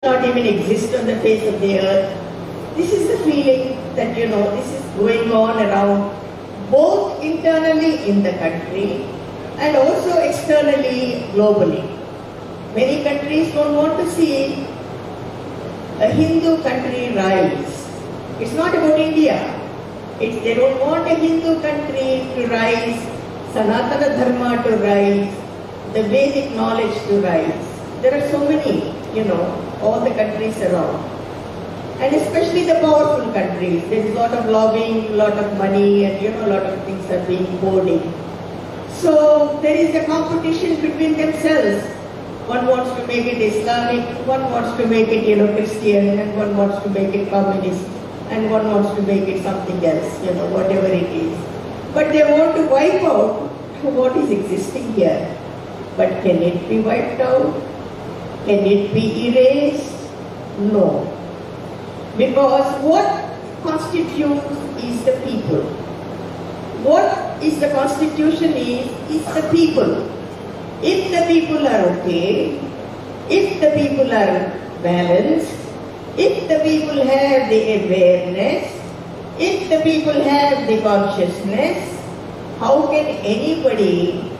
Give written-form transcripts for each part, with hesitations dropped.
not even exist on the face of the earth. This is the feeling that, this is going on around both internally in the country and also externally, globally. Many countries don't want to see a Hindu country rise. It's not about India. They don't want a Hindu country to rise, Sanatana Dharma to rise, the Vedic knowledge to rise. There are so many, all the countries around. And especially the powerful countries. There is a lot of lobbying, a lot of money, and a lot of things are being poured in. So there is a competition between themselves. One wants to make it Islamic, one wants to make it Christian, and one wants to make it communist, and one wants to make it something else, whatever it is. But they want to wipe out what is existing here. But can it be wiped out? Can it be erased? No. Because what constitutes is the people. What is the constitution is the people. If the people are okay, if the people are balanced, if the people have the awareness, if the people have the consciousness, how can anybody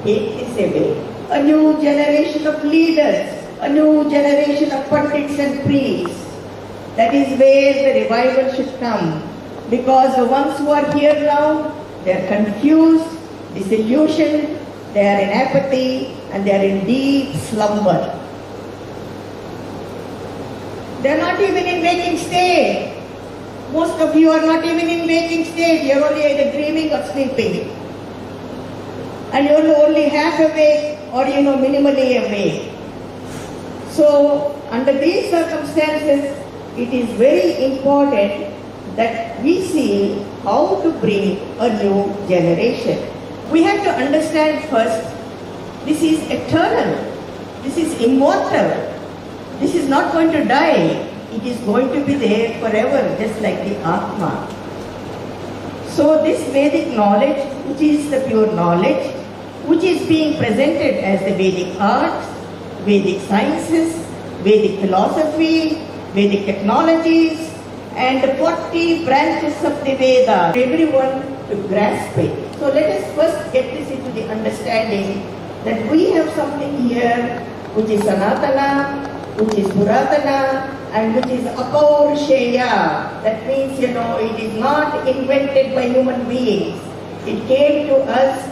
take this away? A new generation of leaders, a new generation of pundits and priests. That is where the revival should come. Because the ones who are here now, they are confused, disillusioned, they are in apathy, and they are in deep slumber. They are not even in waking state. Most of you are not even in waking state. You are only either dreaming or sleeping. And you are only half awake or minimally awake. So, under these circumstances, it is very important that we see how to bring a new generation. We have to understand first, this is eternal, this is immortal, this is not going to die, it is going to be there forever, just like the Atma. So this Vedic knowledge, which is the pure knowledge, which is being presented as the Vedic arts, Vedic sciences, Vedic philosophy, Vedic technologies, and the 40 branches of the Veda, everyone to grasp it. So let us first get this into the understanding that we have something here which is Sanatana, which is Puratana, and which is Apaurisheya. That means, it is not invented by human beings. It came to us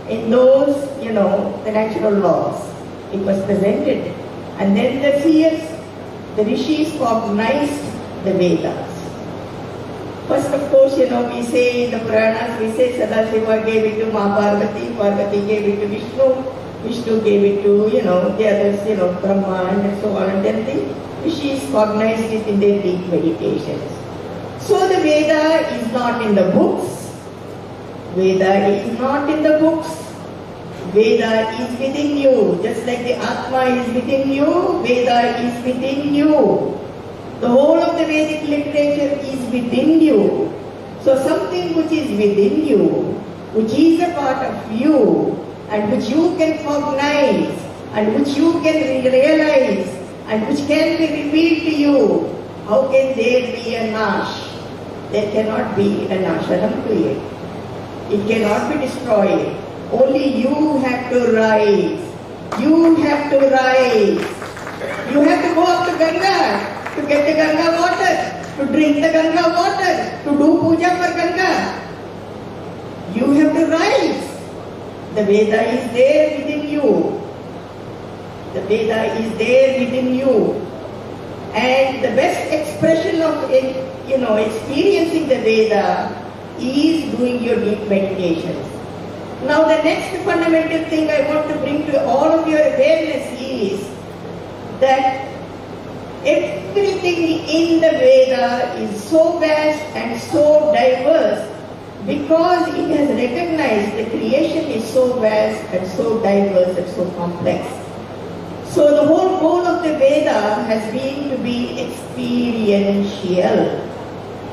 in those, the natural laws. It was presented. And then the seers, the rishis cognized the Vedas. First, of course, we say in the Puranas, we say Sadashiva gave it to Ma Parvati, Parvati gave it to Vishnu, Vishnu gave it to, the others, Brahma and so on. And then the rishis cognized it in their deep meditations. So the Veda is not in the books. Veda is not in the books. Veda is within you. Just like the Atma is within you, Veda is within you. The whole of the Vedic literature is within you. So something which is within you, which is a part of you, and which you can cognize, and which you can realize, and which can be revealed to you, how can there be a Nash? There cannot be a Nashanam to it. It cannot be destroyed. Only you have to rise. You have to rise. You have to go up to Ganga to get the Ganga water, to drink the Ganga water, to do puja for Ganga. You have to rise. The Veda is there within you. The Veda is there within you. And the best expression of experiencing the Veda is doing your deep meditations. Now the next fundamental thing I want to bring to all of your awareness is that everything in the Veda is so vast and so diverse because it has recognized the creation is so vast and so diverse and so complex. So the whole goal of the Veda has been to be experiential.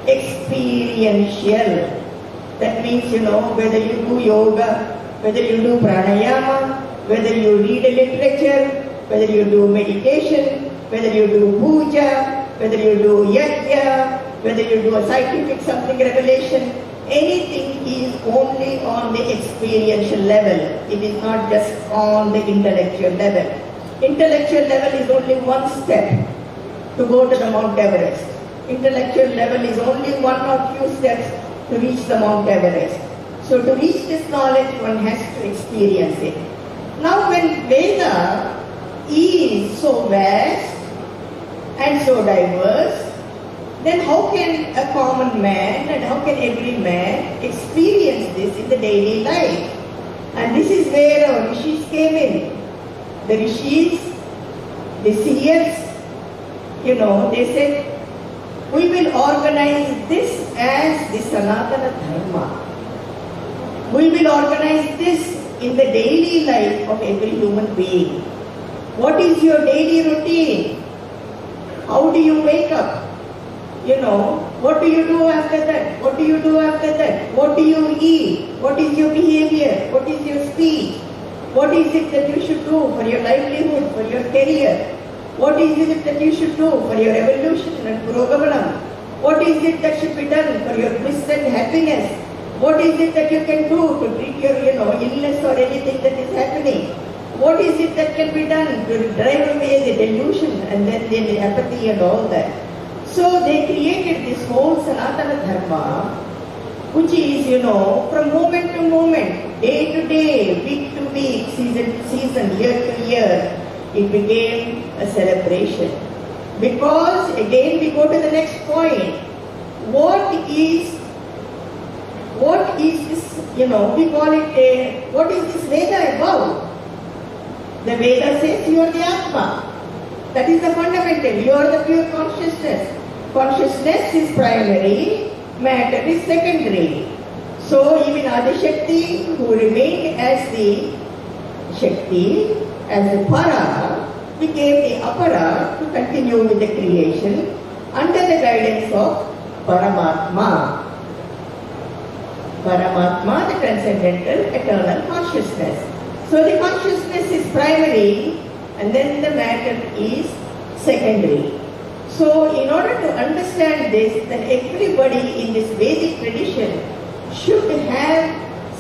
Experiential. That means, whether you do yoga, whether you do pranayama, whether you read a literature, whether you do meditation, whether you do puja, whether you do yajna, whether you do a scientific something revelation, anything is only on the experiential level. It is not just on the intellectual level. Intellectual level is only one step to go to the Mount Everest. Intellectual level is only one or few steps to reach the Mount Everest. So to reach this knowledge, one has to experience it. Now when Veda is so vast and so diverse, then how can a common man and how can every man experience this in the daily life? And this is where our rishis came in. The rishis, the seers, they said, we will organize this as the Sanatana Dharma. We will organize this in the daily life of every human being. What is your daily routine? How do you wake up? What do you do after that? What do you do after that? What do you eat? What is your behavior? What is your speech? What is it that you should do for your livelihood, for your career? What is it that you should do for your evolution and purogamanam? What is it that should be done for your bliss and happiness? What is it that you can do to treat your, illness or anything that is happening? What is it that can be done to drive away the delusion and then the apathy and all that? So they created this whole Sanatana Dharma, which is, from moment to moment, day to day, week to week, season to season, year to year, it became a celebration. Because, again, we go to the next point. What is this, we call it, what is this Veda about? The Veda says you are the Atma. That is the fundamental. You are the pure consciousness. Consciousness is primary, matter is secondary. So even Adishakti, who remained as the Shakti, as the Para, became the Apara to continue with the creation under the guidance of Paramatma. Paramatma, the transcendental, eternal consciousness. So the consciousness is primary and then the matter is secondary. So in order to understand this, then everybody in this Vedic tradition should have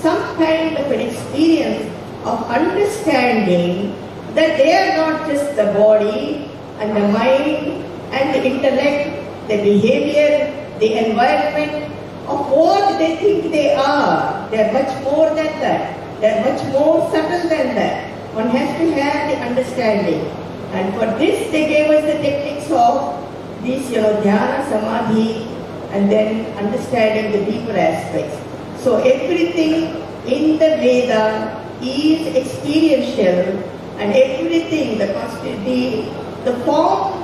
some kind of an experience of understanding that they are not just the body and the mind and the intellect, the behavior, the environment of what they think they are. They are much more than that. They are much more subtle than that. One has to have the understanding. And for this they gave us the techniques of this, dhyana, samadhi, and then understanding the deeper aspects. So everything in the Veda is experiential, and everything, the form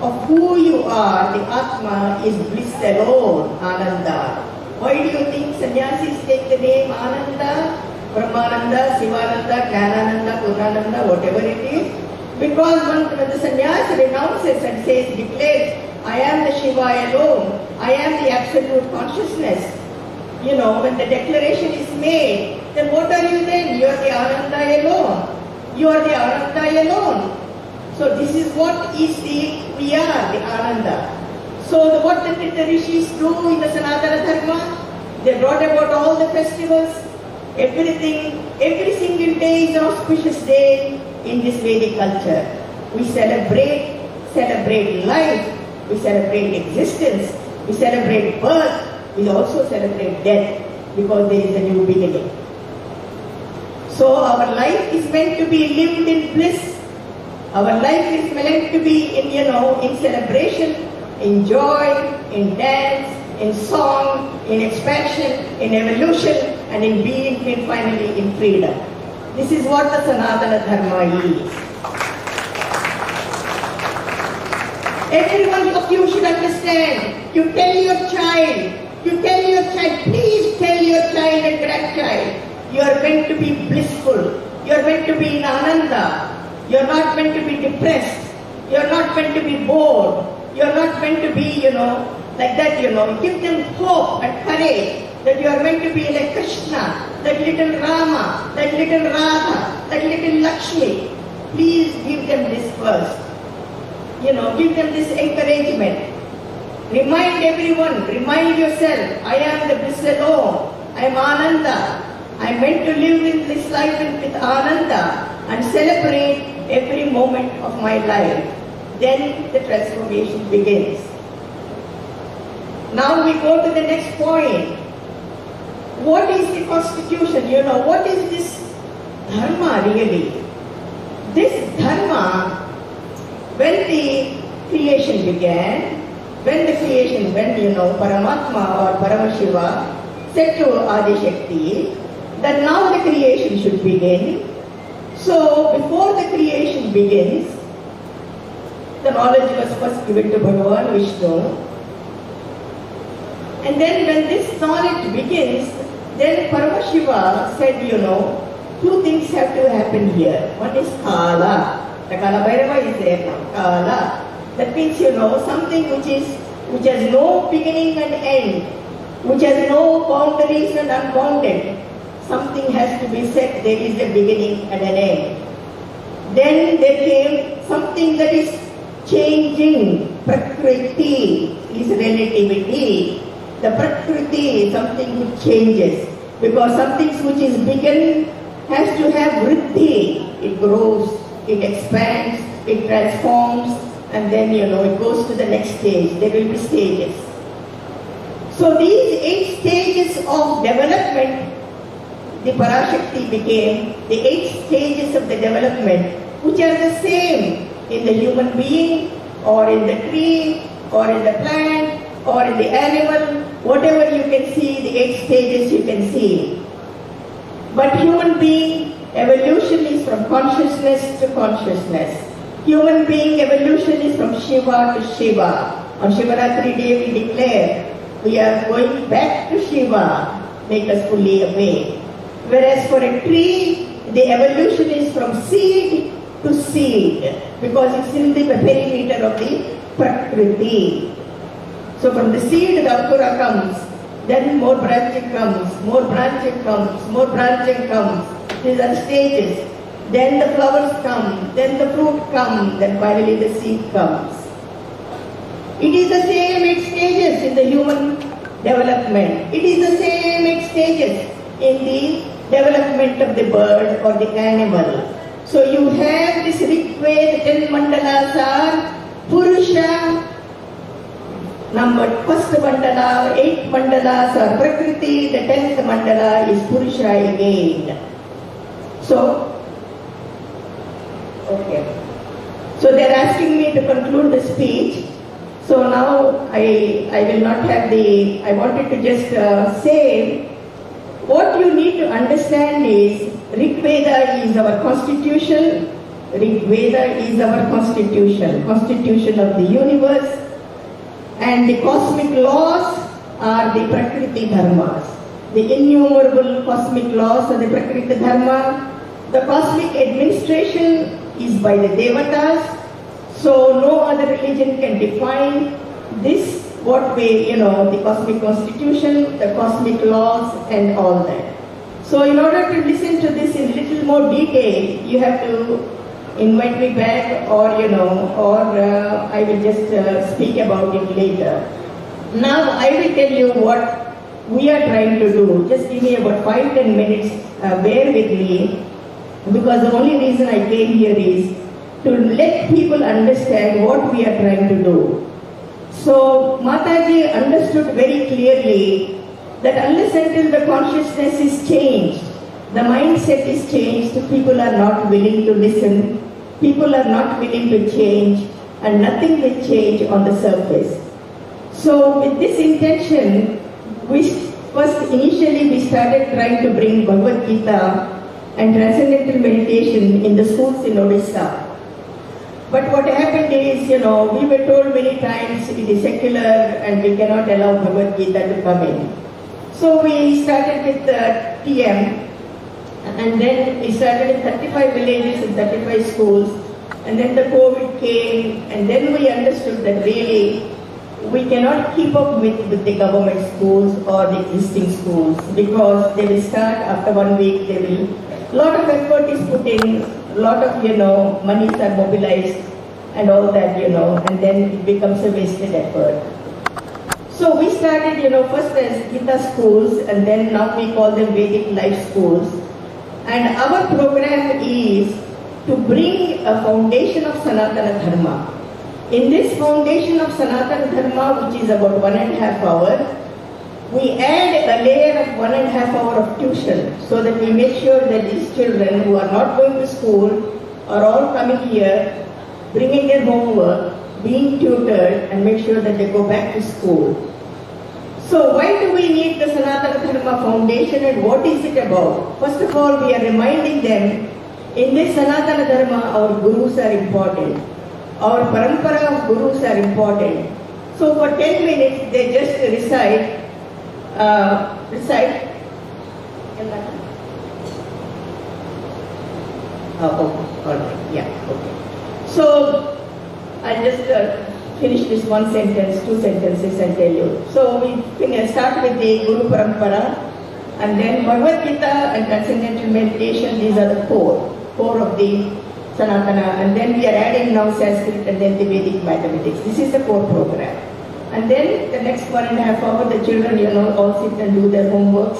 of who you are, the Atma, is bliss alone, Ananda. Why do you think sannyasis take the name Ananda, Brahmananda, Sivananda, Jnanananda, Purnananda, whatever it is? Because when the sannyas renounces and says, declares, I am the Shiva alone, I am the absolute consciousness. When the declaration is made, then what are you then? You are the Ananda alone. You are the Ananda alone. So this is what is we are, the Ananda. So what did the rishis do in the Sanatana Dharma? They brought about all the festivals, everything, every single day is an auspicious day in this Vedic culture. We celebrate life, we celebrate existence, we celebrate birth, we also celebrate death, because there is a new beginning. So our life is meant to be lived in bliss. Our life is meant to be in celebration, in joy, in dance, in song, in expansion, in evolution, and in being finally in freedom. This is what the Sanatana Dharma is. Every one of you should understand. You tell your child, please tell your child and grandchild, you are meant to be blissful. You are meant to be in Ananda. You are not meant to be depressed. You are not meant to be bored. You are not meant to be, like that, Give them hope and courage that you are meant to be like Krishna, like little Rama, like little Radha, like little Lakshmi. Please give them this first. give them this encouragement. Remind everyone, remind yourself, I am the bliss alone. I am Ananda. I am meant to live in this life with Ananda and celebrate every moment of my life. Then the transformation begins. Now we go to the next point. What is the constitution? What is this dharma really? This dharma, when the creation began, when Paramatma or Paramashiva said to Adi Shakti that now the creation should begin. So before the creation begins, the knowledge was first given to Bhagavan Vishnu. And then when this knowledge begins, then Paramashiva said, two things have to happen here. One is Kala. The Kala Bhairava is there now. Kala. That means, something which has no beginning and end, which has no boundaries and unbounded. Something has to be said, there is a beginning and an end. Then there came something that is changing. Prakriti is relativity. The Prakriti is something which changes. Because something which is begun has to have vriddhi. It grows, it expands, it transforms, and then it goes to the next stage. There will be stages. So these 8 stages of development, the Parashakti became the 8 stages of the development, which are the same in the human being, or in the tree, or in the plant, or in the animal. Whatever you can see, the 8 stages you can see. But human being, evolution is from consciousness to consciousness. Human being evolution is from Shiva to Shiva. On Shivaratri day we declare, we are going back to Shiva, make us fully awake. Whereas for a tree, the evolution is from seed to seed, because it's in the perimeter of the Prakriti. So from the seed the Ankura comes, then more branching comes, more branching comes, more branching comes. These are stages. Then the flowers come, then the fruit comes, then finally the seed comes. It is the same 8 stages in the human development. It is the same 8 stages in the development of the bird or the animal. So you have this Rigveda, 10 mandalas are Purusha, numbered first mandala, 8 mandalas are Prakriti, the 10th mandala is Purusha again. So, okay. So they are asking me to conclude the speech. So now I will not have I wanted to just say, what you need to understand is, Rigveda is our constitution. Rigveda is our constitution of the universe. And the cosmic laws are the Prakriti Dharmas. The innumerable cosmic laws are the Prakriti Dharma. The cosmic administration is by the Devatas. So no other religion can define this, what way, the cosmic constitution, the cosmic laws and all that. So in order to listen to this in little more detail, you have to invite me back, or I will just speak about it later. Now I will tell you what we are trying to do. Just give me about 5-10 minutes, bear with me, because the only reason I came here is to let people understand what we are trying to do. So Mataji understood very clearly that unless until the consciousness is changed, the mindset is changed, people are not willing to listen, people are not willing to change, and nothing will change on the surface. So with this intention, initially we started trying to bring Bhagavad Gita and transcendental meditation in the schools in Odisha. But what happened is, we were told many times it is secular and we cannot allow Bhagavad Gita to come in. So we started with TM, and then we started in 35 villages and 35 schools, and then the COVID came, and then we understood that really we cannot keep up with the government schools or the existing schools, because they will start after 1 week, they will, lot of effort is put in, lot of, monies are mobilized, and all that, and then it becomes a wasted effort. So we started, first as Gita schools, and then now we call them Vedic life schools. And our program is to bring a foundation of Sanatana Dharma. In this foundation of Sanatana Dharma, which is about 1.5 hours, we add a layer of 1.5 hours of tuition, so that we make sure that these children who are not going to school are all coming here, bringing their homework, being tutored, and make sure that they go back to school. So why do we need the Sanatana Dharma foundation, and what is it about? First of all, we are reminding them, in this Sanatana Dharma, our gurus are important. Our parampara of gurus are important. So for 10 minutes, they just recite. So I'll just finish this one sentence, 2 sentences and tell you. So we start with the Guru Parampara, and then Bhagavad Gita and Transcendental Meditation. These are the core of the Sanatana, and then we are adding now Sanskrit and then the Vedic mathematics. This is the core program. And then the next 1.5 hours, the children, all sit and do their homeworks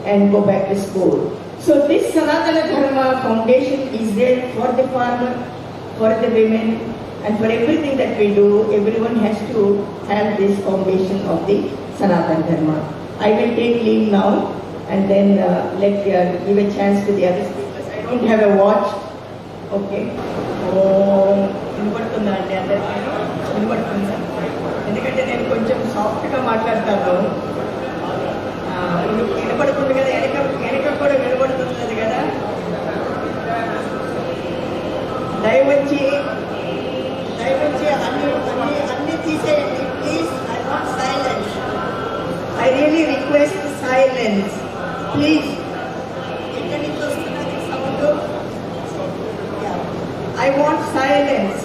and go back to school. So this Sanatana Dharma foundation is there for the farmer, for the women, and for everything that we do. Everyone has to have this foundation of the Sanatana Dharma. I will take leave now, and then give a chance to the other speakers. I don't have a watch. Okay. ఎందుకంటే నేను కొంచెం సాఫ్ట్గా మాట్లాడతాను. వినపడుతుంది కదా, వెనక కూడా వినపడుతుంది కదా. దయవచ్చి అన్ని తీసేయండి please. I want silence. I really request silence please. ఎక్కడి నుంచి వస్తున్నది sound? I want silence.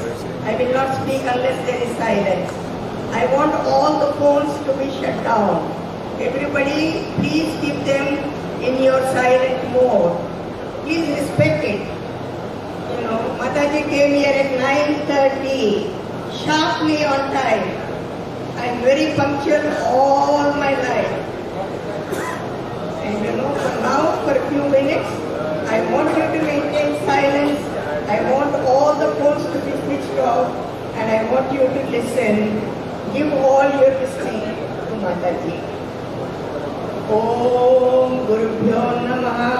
I will not speak unless there is silence. I want all the phones to be shut down. Everybody, please keep them in your silent mode. Please respect it. Mataji came here at 9:30, sharply on time. I am very punctual all my life. And for now, for a few minutes, I want you to maintain silence. I want all the phones to be switched off, and I want you to listen. Give all your listening to Mataji. Om Gurubhyo Namaha.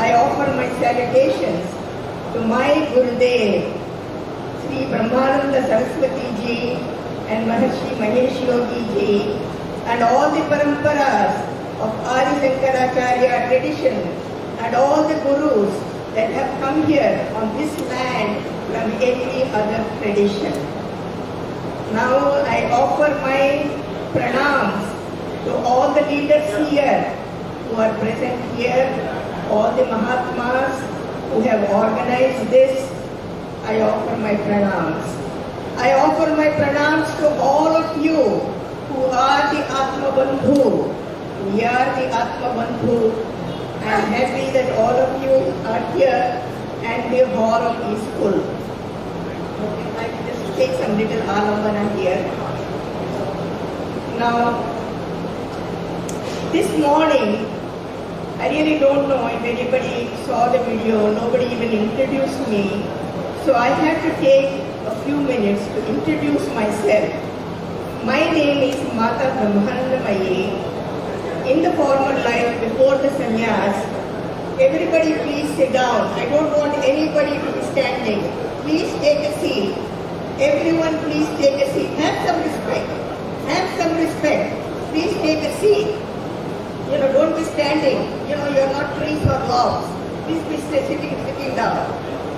I offer my salutations to my Gurudev, Sri Brahmananda Saraswati Ji and Maharshi Mahesh Yogi Ji, and all the paramparas of Adi Shankaracharya tradition, and all the gurus that have come here on this land from every other tradition. Now I offer my pranams to all the leaders here who are present here, all the Mahatmas who have organized this. I offer my pranams. I offer my pranams to all of you who are the Atma Bandhu. We are the Atma Bandhu. I am happy that all of you are here and the hall is full. Okay, I will just take some little alambana here. Now, this morning, I really don't know if anybody saw the video, nobody even introduced me. So I have to take a few minutes to introduce myself. My name is Mata Brahmanandamayee. In the former life, before the sannyas, everybody please sit down. I don't want anybody to be standing. Please take a seat. Everyone please take a seat. Have some respect. Have some respect. Please take a seat. Don't be standing. You're not trees or logs. Please be sitting down.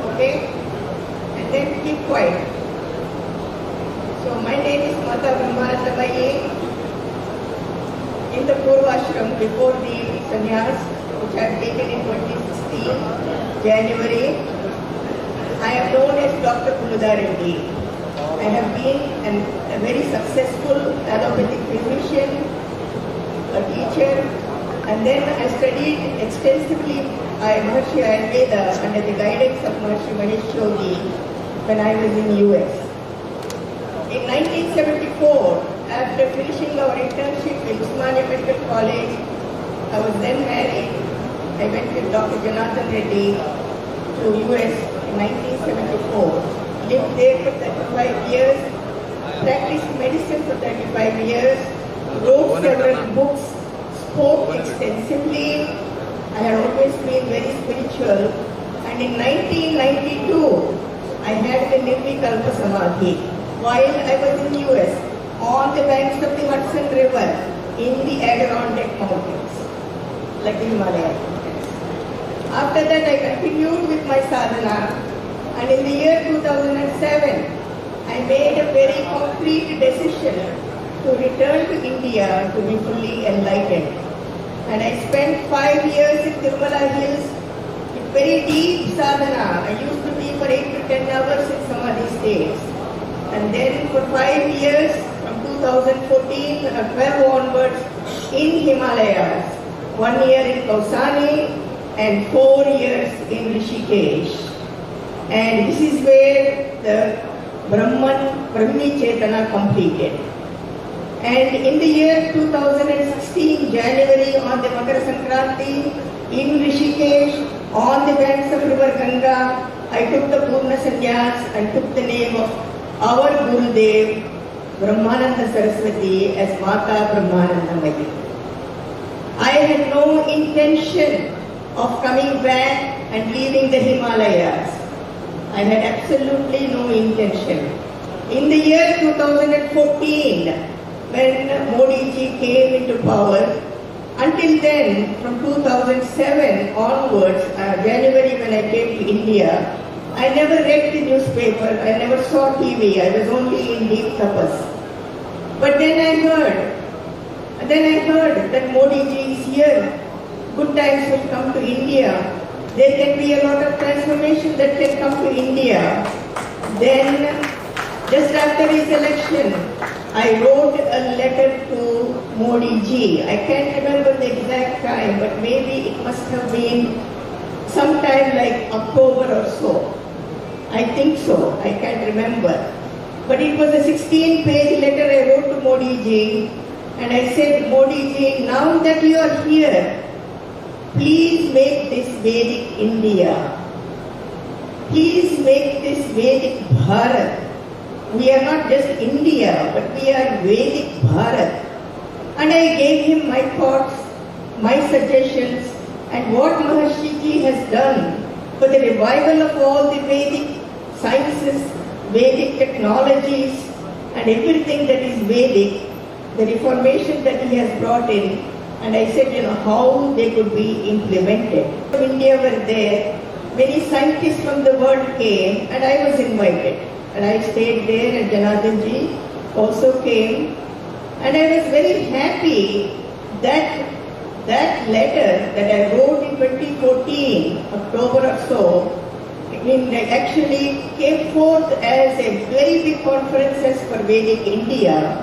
Okay? And then keep quiet. So my name is Mata Brahmanandamayee. In the Purvashram, before the sannyas, which I have taken in 2016, January, I am known as Dr. Puludareddy. I have been a very successful allopathic physician, a teacher, and then I studied extensively Maharshi Ayurveda under the guidance of Maharshi Mahesh Yogi. when I was in US. In 1974, after finishing our internship in Usmania Medical College, I was then married. I went with Dr. Janathan Reddy to US in 1974. Lived there for 35 years, practiced medicine for 35 years, wrote several books, spoke extensively. I had always been very spiritual. And in 1992, I had the Nirvikalpa Samadhi while I was in US on the banks of the Hudson River in the Adirondack Mountains, like the Himalayas. After that, I continued with my sadhana, and in the year 2007, I made a very concrete decision to return to India to be fully enlightened. And I spent 5 years in Tirumala Hills with very deep sadhana. I used to be for 8 to 10 hours in Samadhi states. And then for 5 years, from 2014 or 12 onwards, in Himalayas. 1 year in Kausani and 4 years in Rishikesh. And this is where the Brahmi Chetana completed. And in the year 2016, January, on the Makara Sankranti, in Rishikesh, on the banks of river Ganga, I took the Purna Sannyas and took the name of our Gurudev, Brahmananda Saraswati, as Mata Brahmanandamayee. I had no intention of coming back and leaving the Himalayas. I had absolutely no intention. In the year 2014, when Modi ji came into power, until then, from 2007 onwards, January when I came to India, I never read the newspaper, I never saw TV, I was only in deep tapas. But then I heard that Modi ji is here, good times will come to India. There can be a lot of transformation that can come to India. Then, just after his election, I wrote a letter to Modi ji. I can't remember the exact time, but maybe it must have been sometime like October or so. I think so, I can't remember. But it was a 16-page letter I wrote to Modi ji, and I said, Modi ji, now that you are here, please make this Vedic India. Please make this Vedic Bharat. We are not just India, but we are Vedic Bharat. And I gave him my thoughts, my suggestions, and what Maharshi ji has done for the revival of all the Vedic sciences, Vedic technologies, and everything that is Vedic, the reformation that he has brought in. And I said, how they could be implemented. From India were there, many scientists from the world came, and I was invited. And I stayed there, and Janardhan ji also came. And I was very happy that that letter that I wrote in 2014, October or so, that actually came forth as a very big conferences for Vedic India.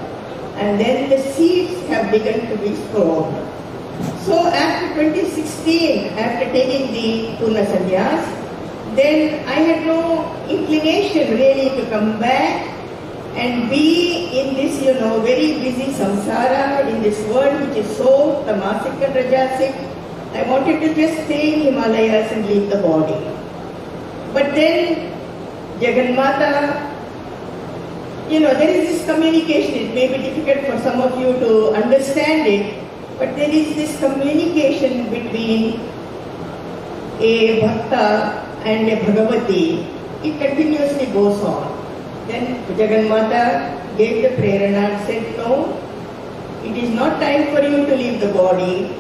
And then the seeds have begun to be sown. So after 2016, after taking the Purna Sannyas, then I had no inclination really to come back and be in this, very busy samsara, in this world which is so tamasic and rajasic. I wanted to just stay in Himalayas and leave the body. But then, Jagannatha, there is this communication. It may be difficult for some of you to understand it, but there is this communication between a Bhakta and a Bhagavati. It continuously goes on. Then Jagannatha gave the prerana and said, no, it is not time for you to leave the body.